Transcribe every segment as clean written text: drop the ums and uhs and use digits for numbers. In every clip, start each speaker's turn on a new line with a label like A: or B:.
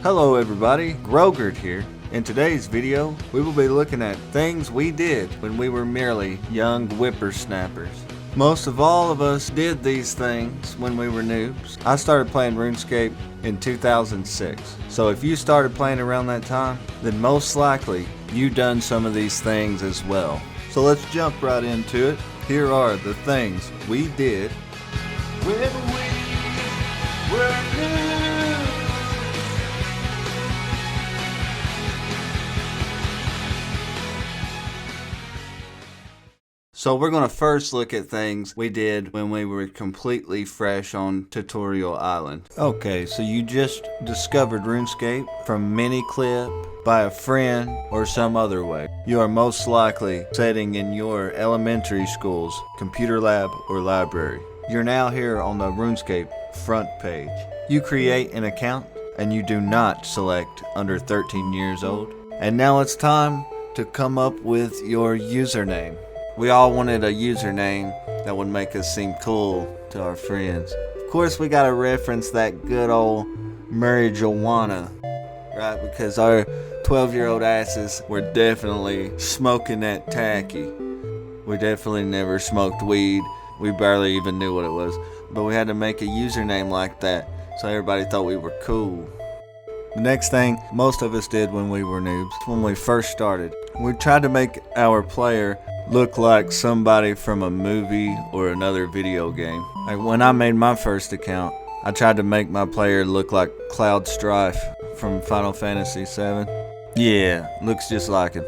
A: Hello everybody, Grogert here. In today's video, we will be looking at things we did when we were merely young whippersnappers. Most of all of us did these things when we were noobs. I started playing Runescape in 2006, so if you started playing around that time, then most likely you done some of these things as well. So let's jump right into it. Here are the things we did when we were noobs. So we're going to first look at things we did when we were completely fresh on Tutorial Island. Okay, so you just discovered RuneScape from Miniclip, by a friend, or some other way. You are most likely sitting in your elementary school's computer lab or library. You're now here on the RuneScape front page. You create an account and you do not select under 13 years old. And now it's time to come up with your username. We all wanted a username that would make us seem cool to our friends. Of course, we gotta reference that good old marijuana, right? Because our 12-year-old asses were definitely smoking that tacky. We definitely never smoked weed. We barely even knew what it was. But we had to make a username like that so everybody thought we were cool. The next thing most of us did when we were noobs, when we first started, we tried to make our player look like somebody from a movie or another video game. Like when I made my first account, I tried to make my player look like Cloud Strife from Final Fantasy VII. Yeah, looks just like him.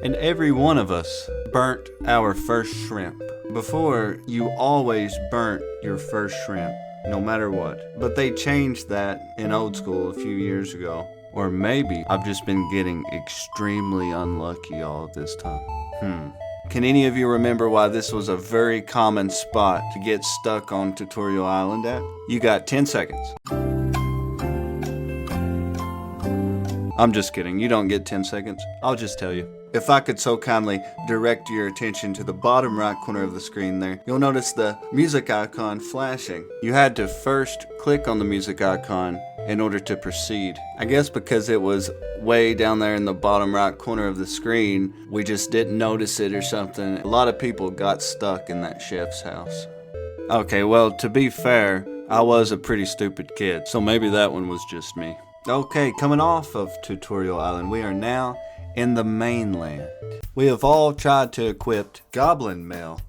A: And every one of us burnt our first shrimp. Before, you always burnt your first shrimp, no matter what. But they changed that in old school a few years ago. Or maybe I've just been getting extremely unlucky all this time. Can any of you remember why this was a very common spot to get stuck on Tutorial Island at? You got 10 seconds. I'm just kidding, you don't get 10 seconds. I'll just tell you. If I could so kindly direct your attention to the bottom right corner of the screen there, you'll notice the music icon flashing. You had to first click on the music icon in order to proceed. I guess because it was way down there in the bottom right corner of the screen, we just didn't notice it or something. A lot of people got stuck in that chef's house. Okay, well, to be fair, I was a pretty stupid kid, so maybe that one was just me. Okay, coming off of Tutorial Island, we are now in the mainland. We have all tried to equip Goblin Mail.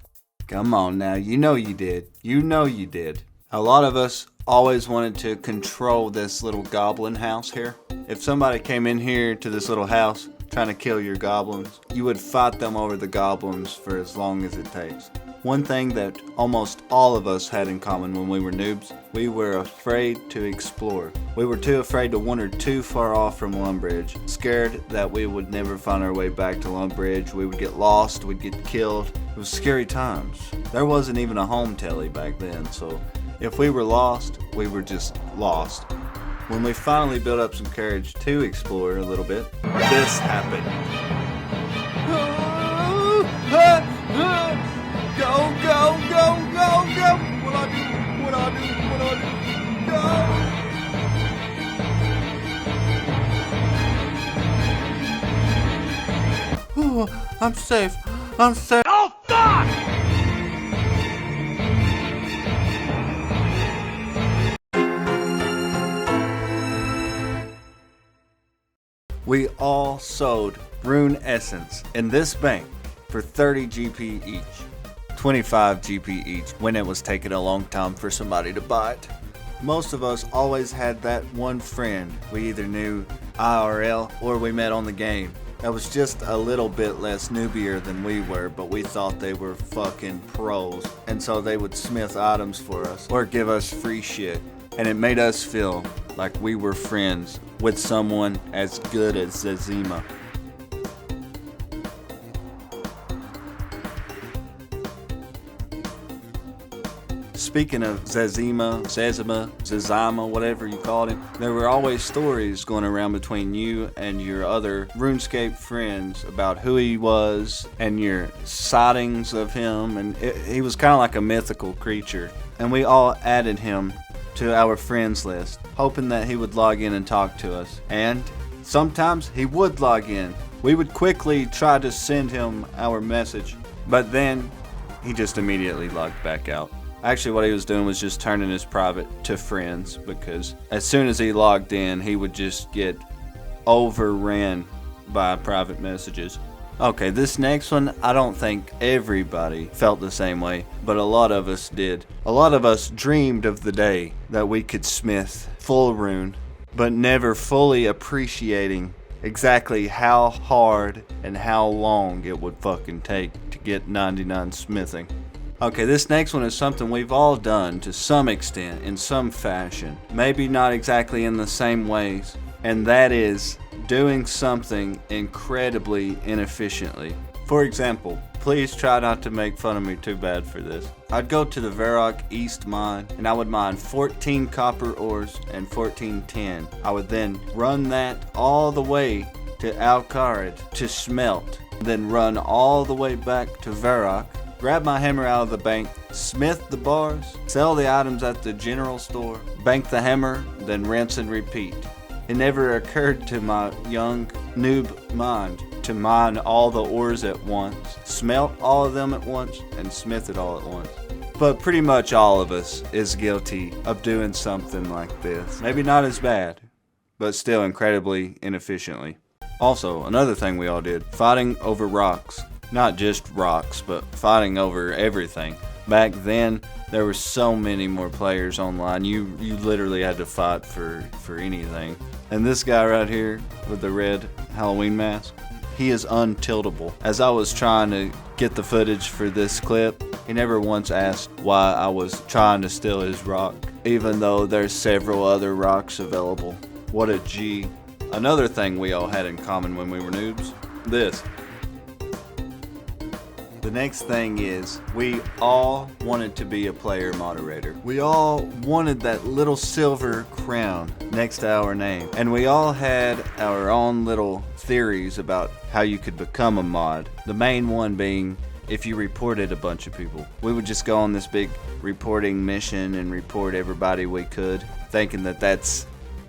A: Come on now, you know you did. You know you did. A lot of us always wanted to control this little goblin house here. If somebody came in here to this little house trying to kill your goblins, you would fight them over the goblins for as long as it takes. One thing that almost all of us had in common when we were noobs, we were afraid to explore. We were too afraid to wander too far off from Lumbridge, scared that we would never find our way back to Lumbridge, we would get lost, we'd get killed. It was scary times. There wasn't even a home telly back then, so if we were lost, we were just lost. When we finally built up some courage to explore a little bit, this happened. Go, go, go, go, go! What I do, what I do, what I do, go! Oh, I'm safe, I'm safe. Oh, fuck! We all sold Rune Essence in this bank for 30 GP each. 25 GP each when it was taking a long time for somebody to buy it. Most of us always had that one friend we either knew IRL or we met on the game that was just a little bit less noobier than we were, but we thought they were fucking pros, and so they would smith items for us or give us free shit, and it made us feel like we were friends with someone as good as Zazima. Speaking of Zazima, whatever you called him, there were always stories going around between you and your other RuneScape friends about who he was and your sightings of him, and he was kind of like a mythical creature. And we all added him to our friends list, hoping that he would log in and talk to us. And sometimes he would log in. We would quickly try to send him our message, but then he just immediately logged back out. Actually, what he was doing was just turning his private to friends, because as soon as he logged in, he would just get overran by private messages. Okay, this next one, I don't think everybody felt the same way, but a lot of us did. A lot of us dreamed of the day that we could smith full rune, but never fully appreciating exactly how hard and how long it would fucking take to get 99 smithing. Okay, this next one is something we've all done to some extent, in some fashion. Maybe not exactly in the same ways, and that is doing something incredibly inefficiently. For example, please try not to make fun of me too bad for this. I'd go to the Varrock East mine, and I would mine 14 copper ores and 14 tin. I would then run that all the way to Alcarid to smelt, then run all the way back to Varrock, grab my hammer out of the bank, smith the bars, sell the items at the general store, bank the hammer, then rinse and repeat. It never occurred to my young noob mind to mine all the ores at once, smelt all of them at once, and smith it all at once. But pretty much all of us is guilty of doing something like this. Maybe not as bad, but still incredibly inefficiently. Also, another thing we all did, fighting over rocks. Not just rocks, but fighting over everything. Back then, there were so many more players online. You literally had to fight for anything. And this guy right here with the red Halloween mask, he is untiltable. As I was trying to get the footage for this clip, he never once asked why I was trying to steal his rock, even though there's several other rocks available. What a G. Another thing we all had in common when we were noobs, this. The next thing is, we all wanted to be a player moderator. We all wanted that little silver crown next to our name. And we all had our own little theories about how you could become a mod. The main one being, if you reported a bunch of people. We would just go on this big reporting mission and report everybody we could, thinking that that's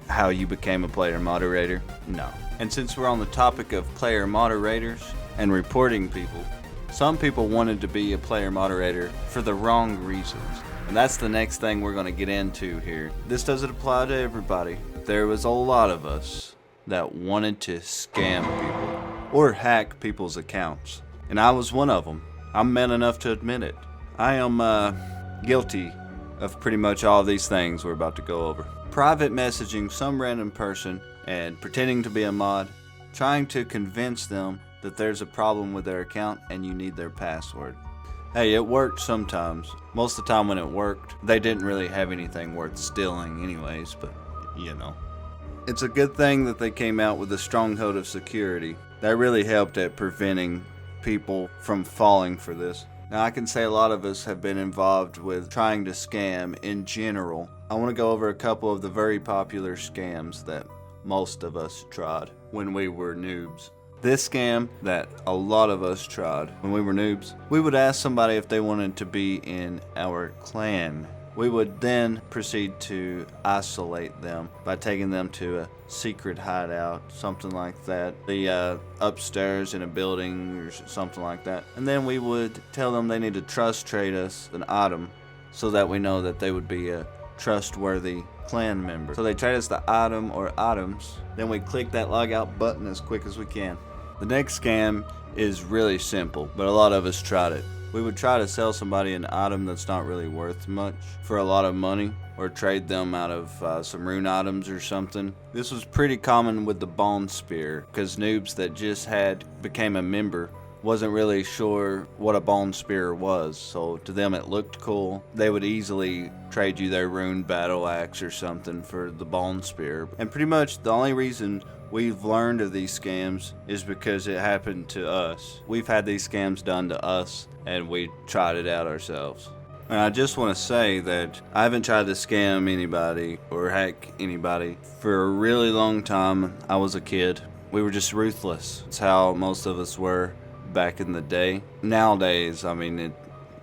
A: how you became a player moderator. No. And since we're on the topic of player moderators and reporting people, some people wanted to be a player moderator for the wrong reasons. And that's the next thing we're going to get into here. This doesn't apply to everybody. There was a lot of us that wanted to scam people or hack people's accounts. And I was one of them. I'm man enough to admit it. I am guilty of pretty much all these things we're about to go over. Private messaging some random person and pretending to be a mod, trying to convince them that there's a problem with their account and you need their password. Hey, it worked sometimes. Most of the time when it worked, they didn't really have anything worth stealing anyways, but you know. It's a good thing that they came out with a stronghold of security. That really helped at preventing people from falling for this. Now I can say a lot of us have been involved with trying to scam in general. I want to go over a couple of the very popular scams that most of us tried when we were noobs. This scam that a lot of us tried when we were noobs, we would ask somebody if they wanted to be in our clan. We would then proceed to isolate them by taking them to a secret hideout, something like that. The upstairs in a building or something like that. And then we would tell them they need to trust trade us an item so that we know that they would be a trustworthy clan member. So they trade us the item or items, then we click that log out button as quick as we can. The next scam is really simple, but a lot of us tried it. We would try to sell somebody an item that's not really worth much for a lot of money, or trade them out of some rune items or something. This was pretty common with the bone spear, because noobs that just became a member wasn't really sure what a bone spear was, so to them it looked cool. They would easily trade you their rune battle axe or something for the bone spear. And pretty much the only reason we've learned of these scams is because it happened to us. We've had these scams done to us and we tried it out ourselves. And I just want to say that I haven't tried to scam anybody or hack anybody for a really long time. I was a kid. We were just ruthless. It's how most of us were back in the day. Nowadays, I mean,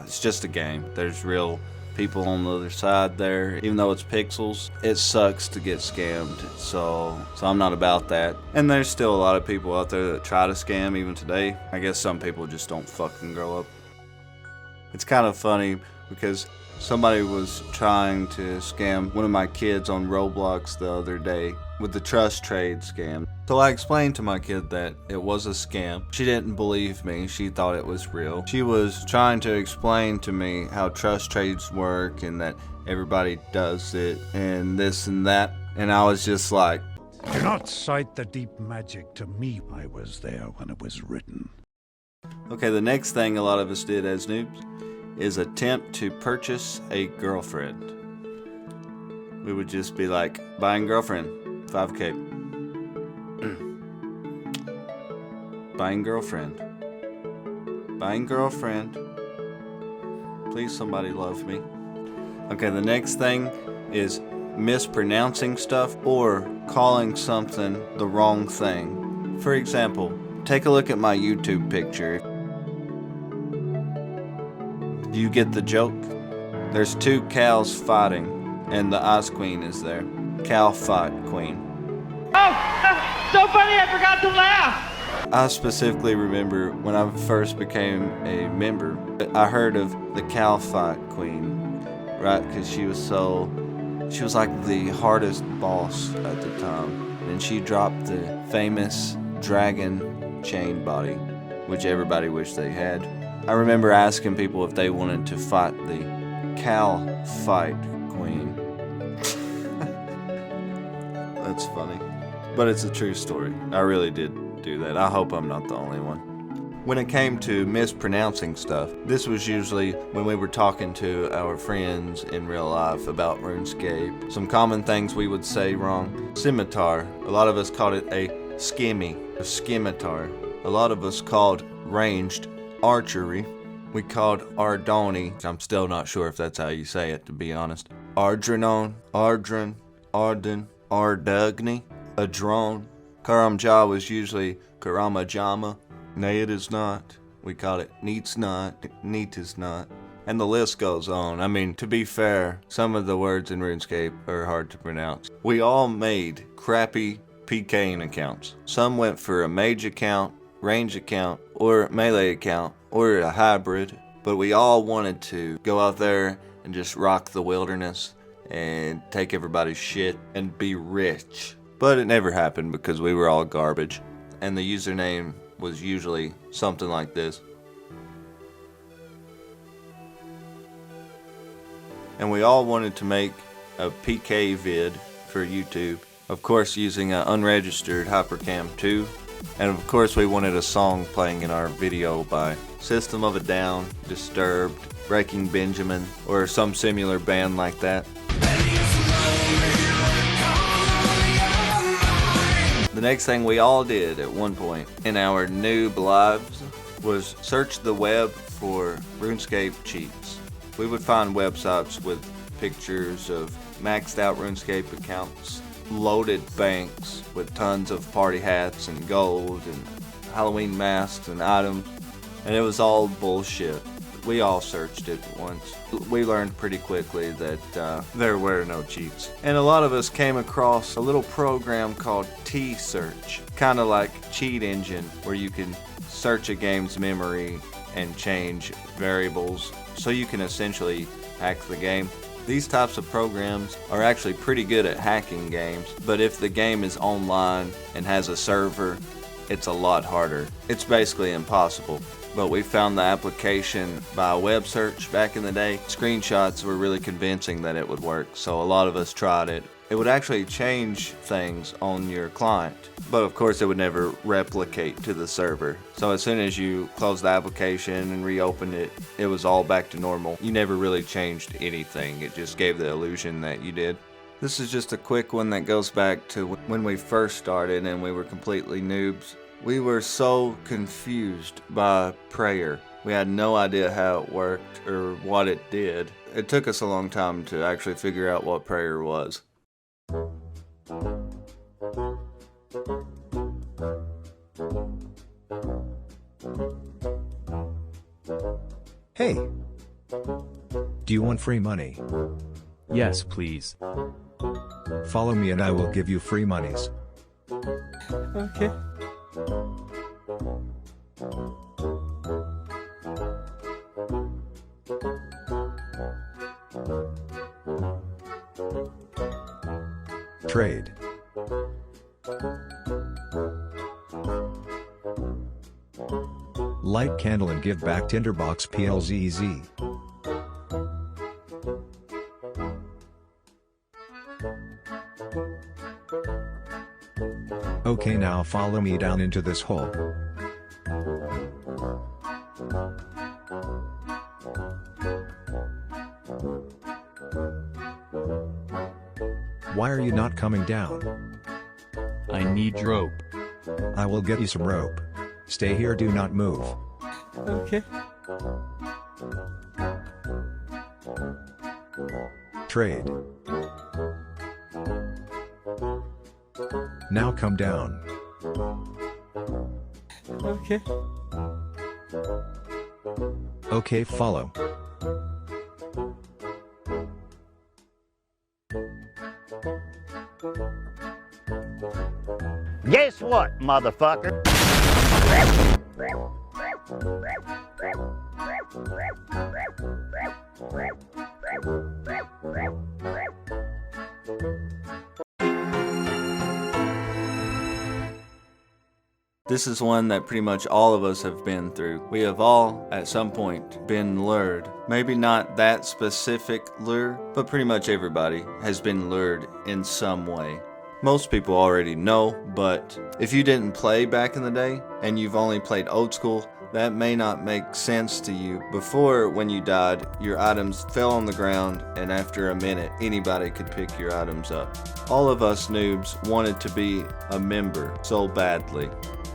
A: it's just a game. There's real people on the other side there. Even though it's pixels, it sucks to get scammed. So I'm not about that. And there's still a lot of people out there that try to scam even today. I guess some people just don't fucking grow up. It's kind of funny because somebody was trying to scam one of my kids on Roblox the other day with the trust trade scam. So I explained to my kid that it was a scam. She didn't believe me. She thought it was real. She was trying to explain to me how trust trades work and that everybody does it and this and that. And I was just like,
B: "Do not cite the deep magic to me. I was there when it was written."
A: Okay, the next thing a lot of us did as noobs is attempt to purchase a girlfriend. We would just be like, buying girlfriend, 5K. Buying girlfriend. Buying girlfriend. Please somebody love me. Okay, the next thing is mispronouncing stuff or calling something the wrong thing. For example, take a look at my YouTube picture. Do you get the joke? There's two cows fighting, and the Ice Queen is there. Cow fight queen.
C: Oh, that's so funny, I forgot to laugh!
A: I specifically remember when I first became a member, I heard of the cow fight queen, right? Because she was like the hardest boss at the time. And she dropped the famous dragon chain body, which everybody wished they had. I remember asking people if they wanted to fight the cow fight queen. That's funny. But it's a true story. I really did do that. I hope I'm not the only one. When it came to mispronouncing stuff, this was usually when we were talking to our friends in real life about RuneScape. Some common things we would say wrong. Scimitar. A lot of us called it a skimmy, a scimitar. A lot of us called ranged archery. We called Ardoni. I'm still not sure if that's how you say it, to be honest. Ardrenon, Ardren, Arden, Ardugni, a drone. Karamja was usually Karamajama. Nay, it is not. We call it Neats not, Neat is not. And the list goes on. I mean, to be fair, some of the words in RuneScape are hard to pronounce. We all made crappy PKing accounts. Some went for a mage account, range account, or melee account, or a hybrid, but we all wanted to go out there and just rock the wilderness and take everybody's shit and be rich. But it never happened because we were all garbage, and the username was usually something like this. And we all wanted to make a PK vid for YouTube, of course using an unregistered Hypercam 2. And of course we wanted a song playing in our video by System of a Down, Disturbed, Breaking Benjamin, or some similar band like that. The next thing we all did at one point in our noob lives was search the web for RuneScape cheats. We would find websites with pictures of maxed out RuneScape accounts, loaded banks with tons of party hats and gold and Halloween masks and items, and it was all bullshit. We all searched it once. We learned pretty quickly that there were no cheats. And a lot of us came across a little program called T-Search, kind of like Cheat Engine, where you can search a game's memory and change variables, so you can essentially hack the game. These types of programs are actually pretty good at hacking games, but if the game is online and has a server, it's a lot harder. It's basically impossible. But we found the application by a web search back in the day. Screenshots were really convincing that it would work, so a lot of us tried it. It would actually change things on your client, but of course it would never replicate to the server. So as soon as you closed the application and reopened it, it was all back to normal. You never really changed anything. It just gave the illusion that you did. This is just a quick one that goes back to when we first started and we were completely noobs. We were so confused by prayer. We had no idea how it worked or what it did. It took us a long time to actually figure out what prayer was.
D: Hey, do you want free money?
E: Yes, please.
D: Follow me and I will give you free monies.
A: Okay.
D: Trade. Light candle and give back tinderbox PLZZ. Okay, now follow me down into this hole. Why are you not coming down?
E: I need rope.
D: I will get you some rope. Stay here, do not move.
A: Okay.
D: Trade. Now come down.
A: Okay.
D: Okay, follow.
F: Guess what, motherfucker?
A: This is one that pretty much all of us have been through. We have all, at some point, been lured. Maybe not that specific lure, but pretty much everybody has been lured in some way. Most people already know, but if you didn't play back in the day, and you've only played old school, that may not make sense to you. Before, when you died, your items fell on the ground, and after a minute, anybody could pick your items up. All of us noobs wanted to be a member so badly.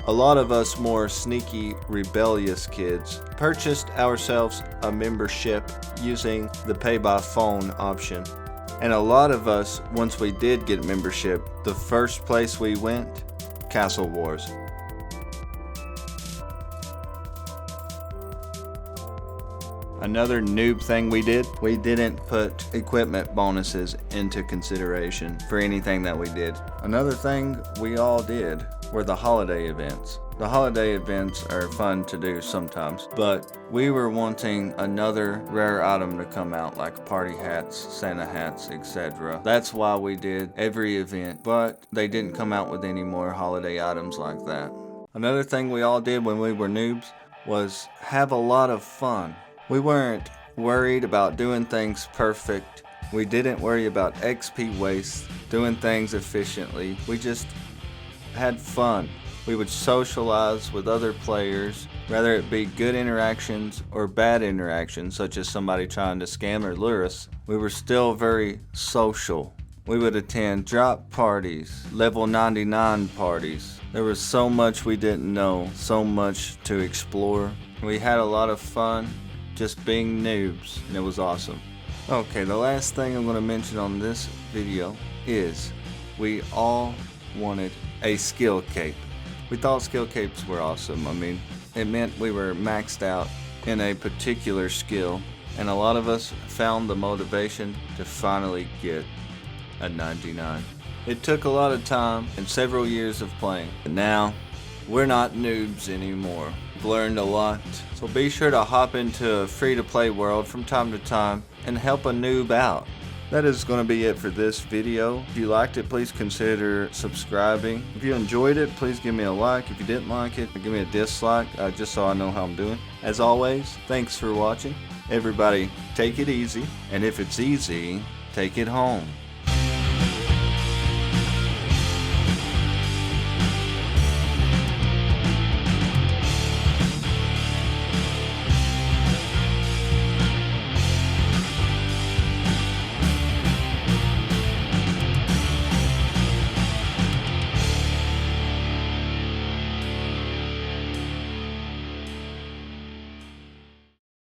A: A lot of us more sneaky, rebellious kids purchased ourselves a membership using the pay by phone option. And a lot of us, once we did get membership, the first place we went, Castle Wars. Another noob thing we did, we didn't put equipment bonuses into consideration for anything that we did. Another thing we all did were the holiday events. The holiday events are fun to do sometimes, but we were wanting another rare item to come out, like party hats, Santa hats, etc. That's why we did every event, but they didn't come out with any more holiday items like that. Another thing we all did when we were noobs was have a lot of fun. We weren't worried about doing things perfect. We didn't worry about XP waste, doing things efficiently. We just had fun. We would socialize with other players, whether it be good interactions or bad interactions, such as somebody trying to scam or lure us. We were still very social. We would attend drop parties, level 99 parties. There was so much we didn't know, so much to explore. We had a lot of fun just being noobs, and it was awesome. Okay, the last thing I'm going to mention on this video is we all wanted a skill cape. We thought skill capes were awesome. I mean, it meant we were maxed out in a particular skill, and a lot of us found the motivation to finally get a 99. It took a lot of time and several years of playing, but now we're not noobs anymore. We've learned a lot, so be sure to hop into a free-to-play world from time to time and help a noob out. That is going to be it for this video. If you liked it, please consider subscribing. If you enjoyed it, please give me a like. If you didn't like it, give me a dislike, just so I know how I'm doing. As always, thanks for watching. Everybody, take it easy, and if it's easy, take it home.